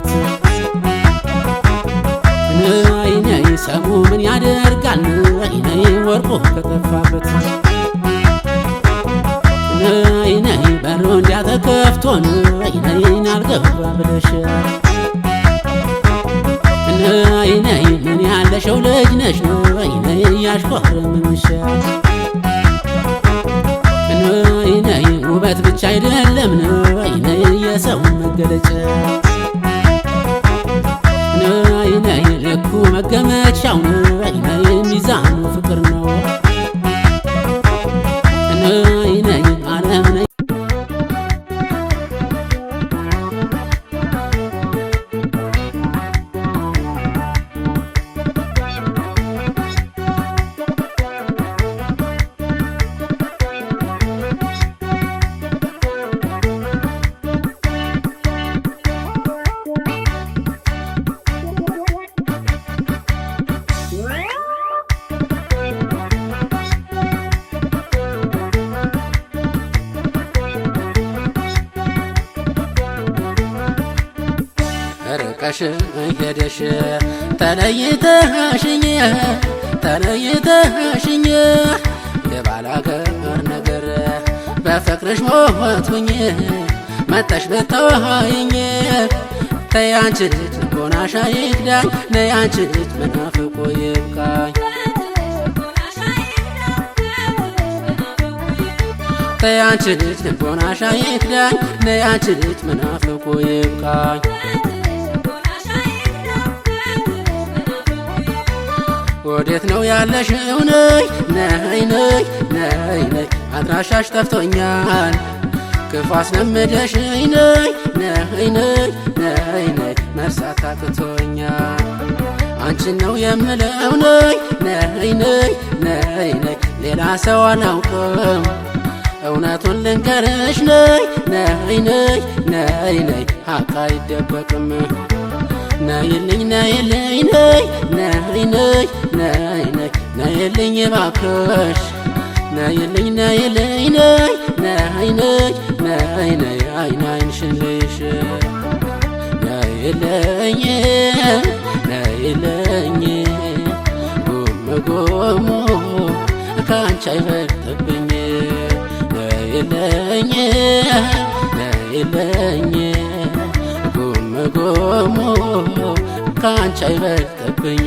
ከጠፋበት ነይ ነይ ሰሙ ምን ያደርጋል ነይ ነይ ወርቁ ከጠፋበት ነይ ነይ በሩ እንዲያተከፍቶ ነይ ነይ አልገባ ብለሽ ነይ ነይ ምን ያለሽው ልጅ ነሽ ነይ ነይ ያሽኮረምምሽ ነይ ነይ ውበት ብቻ አይደለም ነይ ነይ የሰው መገለጫ ነይ ነይ ልኩ መገመቻው ነይ ነይ ሚዛኑ ፍቅር ነው ነይ ነይ ዓለም ነይ ርቀሽ ሄደሽ ተለይተሽኝ የባላገር ነገር በፍቅርሽ ሞትኩኝ መጣሽ ብታዋይኝ ተይ አንቺ ልጅ ልቦናሽ አይክዳኝ ነይ አንቺ ልጅ መናፍቆ ይብቃኝ ተይ አንቺ ልጅ ልቦናሽ አይክዳኝ ነይ አንቺ ልጅ መናፍቆ ይብቃኝ ወዴት ነው ያለሽው ነይ ነይ ነይ ነይ ነይ አድራሻሽ ጠፍቶኛል ክፉ አስለምደሽኝ ነይ ነይ ነይ ነይ ነይ መርሳት አቅቶኛል አንቺን ነው የምለው ነይ ነይ ነይ ነይ ነይ ሌላ ሰው አላውቅም እውነቱን ልንገርሽ ነይ ነይ ነይ ነይ ነይ ሀቅ አይደበቅም ነይልኝ ነይልኝ ነይ ነይ ነይ ነይ ነይ ነይልኝ እባክሽ ነይልኝ ነይልኝ ነይ ነይ ነይ ነይ ነይ አይን አይንሽን ልይሽ ነይልኝ ነይልኝ ጉም ጉሙ ካንቺ አይበልጥብኝ ነይልኝ ነይልኝ ጉም ጉሙ ካንቺ አይበልጥብኝ